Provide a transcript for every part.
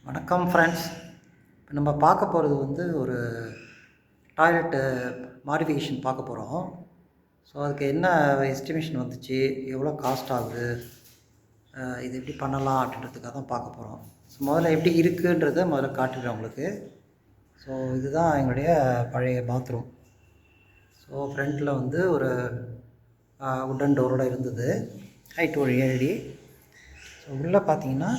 வணக்கம் ஃப்ரெண்ட்ஸ். இப்போ நம்ம பார்க்க போகிறது வந்து ஒரு டாய்லெட்டு மாடிஃபிகேஷன் பார்க்க போகிறோம். ஸோ அதுக்கு என்ன எஸ்டிமேஷன் வந்துச்சு, எவ்வளோ காஸ்ட் ஆகுது, இது எப்படி பண்ணலாம் அப்படின்றதுக்காக தான் பார்க்க போகிறோம். ஸோ முதல்ல எப்படி இருக்குன்றதை முதல்ல காட்டுறேன் உங்களுக்கு. ஸோ இதுதான் எங்களுடைய பழைய பாத்ரூம். ஸோ ஃப்ரண்ட்டில் வந்து ஒரு உட்டன் டோரோடு இருந்தது, ஹைட் ஒரு 7 அடி. ஸோ உள்ளே பார்த்தீங்கன்னா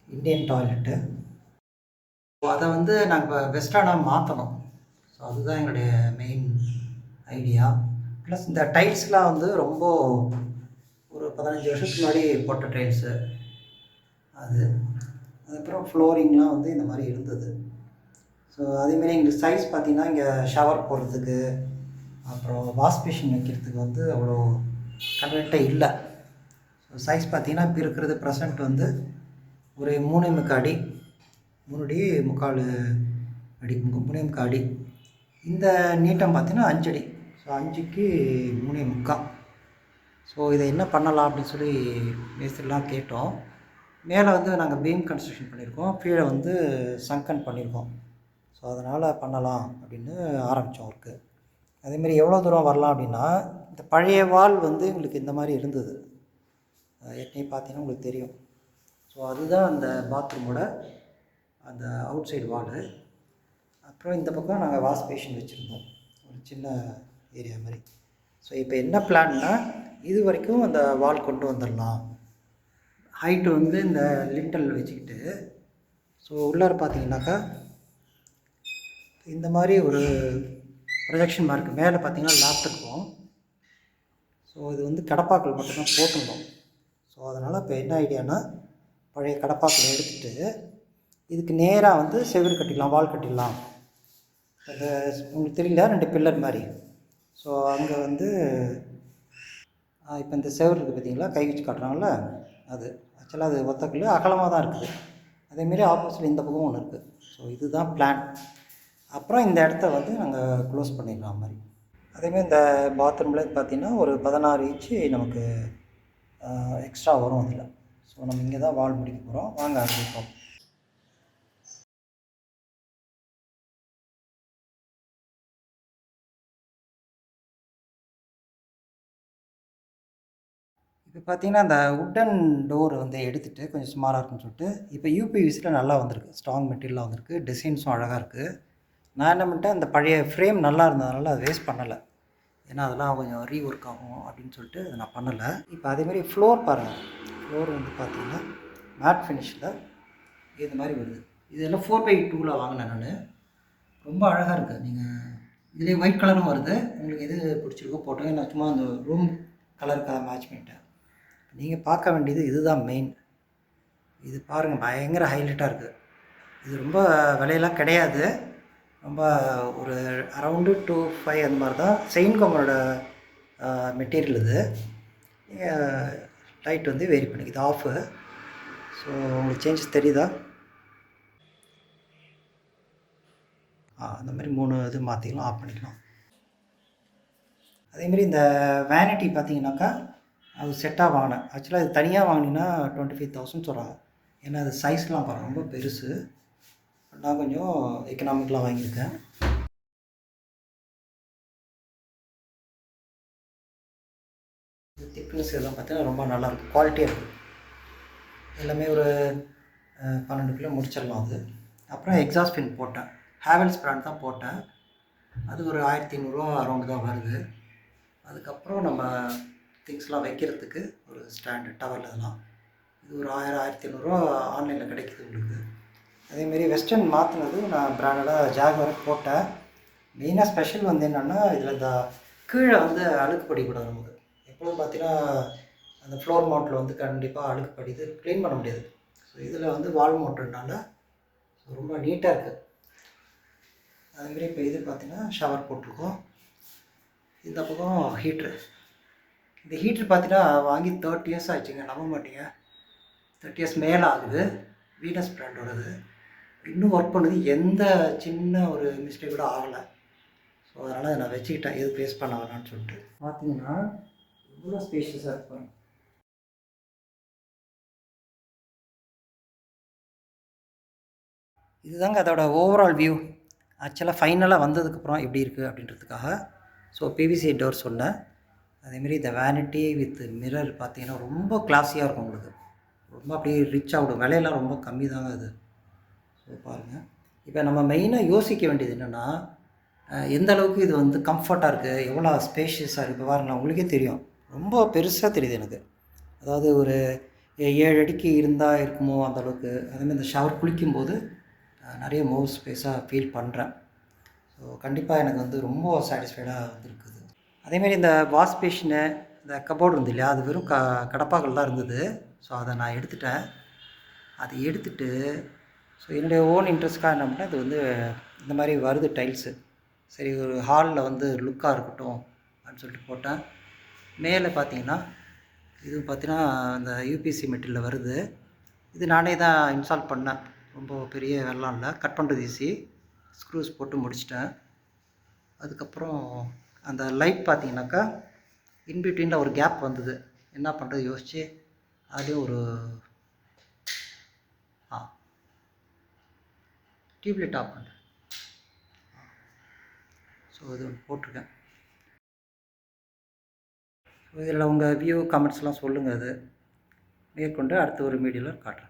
இந்தியன் டாய்லெட்டு. அதை வந்து நாங்கள் வெஸ்டர்னாக மாற்றணும். ஸோ அதுதான் எங்களுடைய மெயின் ஐடியா. ப்ளஸ் இந்த டைல்ஸ்லாம் வந்து ரொம்ப ஒரு 15 வருஷத்துக்கு முன்னாடி போட்ட டைல்ஸு அது. அதுக்கப்புறம் ஃப்ளோரிங்லாம் வந்து இந்த மாதிரி இருந்தது. ஸோ அதேமாரி எங்களுக்கு சைஸ் பார்த்திங்கன்னா இங்கே ஷவர் போடுறதுக்கு அப்புறம் வாஷ் மிஷின் வைக்கிறதுக்கு வந்து அவ்வளோ கன்வீனியண்ட்டாக இல்லை. ஸோ சைஸ் பார்த்திங்கன்னா இப்போ இருக்கிறது ப்ரெசண்ட் வந்து ஒரு 3.25 அடி, 3 அடி 3/4 அடி, 3.25 அடி. இந்த நீட்டம் பார்த்தீங்கன்னா 5 அடி. ஸோ 5க்கு 3.25. ஸோ இதை என்ன பண்ணலாம் அப்படின்னு சொல்லி மேஸ்திரிலாம் கேட்டோம். மேலே வந்து நாங்கள் பீம் கன்ஸ்ட்ரக்ஷன் பண்ணியிருக்கோம், கீழே வந்து சங்கன் பண்ணியிருக்கோம். ஸோ அதனால் பண்ணலாம் அப்படின்னு ஆரம்பித்தோம் ஒர்க்கு. அதேமாரி எவ்வளோ தூரம் வரலாம் அப்படின்னா, இந்த பழைய வால் வந்து எங்களுக்கு இந்த மாதிரி இருந்தது, ஏற்கனவே பார்த்தீங்கன்னா உங்களுக்கு தெரியும். ஸோ அதுதான் அந்த பாத்ரூமோட அந்த அவுட் சைடு வாலு. அப்புறம் இந்த பக்கம் நாங்கள் வாஷ் பேஷன் வச்சுருந்தோம், ஒரு சின்ன ஏரியா மாதிரி. ஸோ இப்போ என்ன பிளான்னா, இது வரைக்கும் அந்த வால் கொண்டு வந்துடலாம். ஹைட்டு வந்து இந்த லிண்டல் வச்சுக்கிட்டு, ஸோ உள்ளார பார்த்தீங்கன்னாக்கா இந்த மாதிரி ஒரு ப்ரொஜெக்ஷன் மார்க் மேலே பார்த்தீங்கன்னா லேப்டாப்பும். ஸோ இது வந்து கடப்பாக்கள் மட்டும்தான் போட்டிருந்தோம். ஸோ அதனால் இப்போ என்ன ஐடியானா, பழைய கடப்பாக்களை எடுத்துகிட்டு இதுக்கு நேராக வந்து செவுரு கட்டிடலாம், வால் கட்டிடலாம். அந்த உங்களுக்கு தெரியல, 2 பில்லர் மாதிரி. ஸோ அங்கே வந்து இப்போ இந்த செவுரு இருக்குது பார்த்தீங்களா, கை வச்சு காட்டுறாங்கல்ல, அது ஆக்சுவலாக அது ஒத்தக்கல் அகலமாக தான் இருக்குது. அதேமாரி ஆப்போசிட்டில் இந்த பக்கம் ஒன்று இருக்குது. ஸோ இதுதான் பிளான். அப்புறம் இந்த இடத்த வந்து நாங்கள் க்ளோஸ் பண்ணிடலாம் மாதிரி. அதேமாதிரி இந்த பாத்ரூமில் பார்த்திங்கன்னா ஒரு 16 இன்ச்சு நமக்கு எக்ஸ்ட்ரா வரும் அதில். ஸோ நம்ம இங்கே தான் வால் முடிக்க போகிறோம். வாங்க ஆரம்பிப்போம். இப்போ பார்த்தீங்கன்னா அந்த உட்டன் டோர் வந்து எடுத்துகிட்டு கொஞ்சம் ஸ்மாலாக இருக்குன்னு சொல்லிட்டு இப்போ யூபிவிசியில் நல்லா வந்திருக்கு, ஸ்ட்ராங் மெட்டீரியலாக வந்திருக்கு, டிசைன்ஸும் அழகாக இருக்குது. நான் என்ன பண்ணிட்டேன், அந்த பழைய ஃப்ரேம் நல்லா இருந்ததுனால அதை வேஸ்ட் பண்ணலை, ஏன்னா அதெல்லாம் கொஞ்சம் ரீஒர்க் ஆகும் அப்படின்னு சொல்லிட்டு அதை நான் பண்ணலை. இப்போ அதேமாதிரி ஃப்ளோர் பாருங்கள், ஃப்ளோர் வந்து பார்த்திங்கன்னா மேட் ஃபினிஷில் இது மாதிரி வருது. இதெல்லாம் 4x2 வாங்கினேன் நான். ரொம்ப அழகாக இருக்குது. நீங்கள் இதுலேயே ஒயிட் கலரும் வருது, உங்களுக்கு எது பிடிச்சிருக்கோ போட்டோம். நான் சும்மா அந்த ரூம் கலருக்காக மேட்ச் பண்ணிட்டேன். நீங்கள் பார்க்க வேண்டியது இதுதான் மெயின். இது பாருங்கள், பயங்கர ஹைலைட்டாக இருக்குது. இது ரொம்ப விலையெல்லாம் கிடையாது, ரொம்ப ஒரு அரவுண்டு 2.5 அந்த மாதிரி தான். செயின் கம்மரோட மெட்டீரியல் இது. லைட் வந்து வேரி பண்ணிக்குது, ஆஃபு. ஸோ உங்களுக்கு சேஞ்சஸ் தெரியுதா? அந்த மாதிரி 3 இது மாற்றிக்கலாம், ஆஃப் பண்ணிக்கலாம். அதேமாரி இந்த வேனிட்டி பார்த்தீங்கன்னாக்கா அது செட்டாக வாங்கினேன். ஆக்சுவலாக இது தனியாக வாங்கினீங்கன்னா 25,000 சொல்கிறாங்க. ஏன்னா அது சைஸ்லாம் பாருங்கள் ரொம்ப பெருசு. நான் கொஞ்சம் எக்கனாமிக்கலாக வாங்கியிருக்கேன். திக்னஸ் இதெல்லாம் பார்த்தீங்கன்னா ரொம்ப நல்லாயிருக்கு, குவாலிட்டியாக இருக்குது. எல்லாமே ஒரு 12 கிலோ முடிச்சிடலாம் அது. அப்புறம் எக்ஸாஸ்ட் பின் போட்டேன், ஹேவல்ஸ் பிராண்ட் தான் போட்டேன். அது ஒரு 1500 அரௌண்டு தான் வருது. அதுக்கப்புறம் நம்ம திங்ஸ்லாம் வைக்கிறதுக்கு ஒரு ஸ்டாண்டு, டவல், அதெல்லாம் இது ஒரு 1000-1500 ஆன்லைனில் கிடைக்குது உங்களுக்கு. அதேமாரி வெஸ்டர்ன் மாற்றினது நான் பிராண்டடாக ஜாகுவார் போட்டேன். மெயினாக ஸ்பெஷல் வந்து என்னென்னா, இதில் இந்த கீழே வந்து அழுக்கு படிக்கூடாது நமக்கு. எப்போதும் பார்த்தீங்கன்னா அந்த ஃப்ளோர் மவுண்ட்டில் வந்து கண்டிப்பாக அழுக்கு படிது, க்ளீன் பண்ண முடியாது. ஸோ இதில் வந்து வால் மவுண்ட்னால ரொம்ப நீட்டாக இருக்குது. அதேமாரி இப்போ இது பார்த்திங்கன்னா ஷவர் போட்டிருக்கோம். இந்த பக்கம் ஹீட்ரு. இந்த ஹீட்ரு பார்த்தீங்கன்னா வாங்கி 30 இயர்ஸ் ஆச்சுங்க, நம்ப மாட்டீங்க. 30 இயர்ஸ் மேலே ஆகுது. வீனஸ் பிராண்டோடது. இன்னும் ஒர்க் பண்ணுது, எந்த சின்ன ஒரு மிஸ்டேக் கூட ஆகலை. ஸோ அதனால் நான் வச்சுக்கிட்டேன், எது வேஸ்ட் பண்ண வேணான்னு சொல்லிட்டு. பார்த்தீங்கன்னா இவ்வளோ ஸ்பேஷியஸாக இருப்பாங்க. இதுதாங்க அதோட ஓவரால் வியூ. ஆக்சுவலாக ஃபைனலாக வந்ததுக்கப்புறம் எப்படி இருக்குது அப்படின்றதுக்காக. ஸோ பிவிசி டோர் சொன்னேன். அதேமாரி இந்த வேனிட்டி வித் மிரர் பார்த்தீங்கன்னா ரொம்ப கிளாஸியாக இருக்கும் உங்களுக்கு. ரொம்ப அப்படியே ரிச்சாக விடும். விலையெல்லாம் ரொம்ப கம்மி தாங்க அது. ஸோ பாருங்கள். இப்போ நம்ம மெயினாக யோசிக்க வேண்டியது என்னென்னா, எந்த அளவுக்கு இது வந்து கம்ஃபர்ட்டாக இருக்குது, எவ்வளோ ஸ்பேஷியஸாக இருக்குது. இப்போ பாருங்களேன், உங்களுக்கே தெரியும். ரொம்ப பெருசாக தெரியுது எனக்கு. அதாவது ஒரு 7 அடிக்கு இருந்தால் இருக்குமோ அந்த அளவுக்கு. அதேமாதிரி இந்த ஷவர் குளிக்கும்போது நிறைய மோர் ஸ்பேஸாக ஃபீல் பண்ணுறேன். ஸோ கண்டிப்பாக எனக்கு வந்து ரொம்ப சாட்டிஸ்ஃபைடாக வந்துருக்குது. அதேமாரி இந்த வாஷ் பேஷனு, இந்த கபோர்டு இருந்து இல்லையா, அது வெறும் கடப்பாக்கள் தான் இருந்தது. ஸோ அதை நான் எடுத்துட்டேன். அதை எடுத்துட்டு ஸோ என்னுடைய ஓன் இன்ட்ரெஸ்ட்காக என்ன பண்ணேன், இது வந்து இந்த மாதிரி வருது டைல்ஸு. சரி ஒரு ஹாலில் வந்து லுக்காக இருக்கட்டும் அப்படின்னு சொல்லிட்டு போட்டேன். மேலே பார்த்தீங்கன்னா இது பார்த்தீங்கன்னா இந்த யூபிசி மெட்டீரியலில் வருது. இது நானே தான் இன்ஸ்டால் பண்ணேன். ரொம்ப பெரிய வேலைலாம் இல்லை. கட் பண்ணுறது ஈஸி. ஸ்க்ரூஸ் போட்டு முடிச்சிட்டேன். அதுக்கப்புறம் அந்த லைட் பார்த்தீங்கன்னாக்கா இன்பிட்வீனில் ஒரு கேப் வந்தது. என்ன பண்ணுறது யோசித்து அதுலேயும் ஒரு டியூப்லைட் ஆஃப் பண்ணுறேன். ஸோ இது போட்டிருக்கேன். ஸோ இதில் உங்கள் வியூ கமெண்ட்ஸ்லாம் சொல்லுங்கள். அது மேற்கொண்டு அடுத்த ஒரு மீடியாவில் காட்டுறேன்.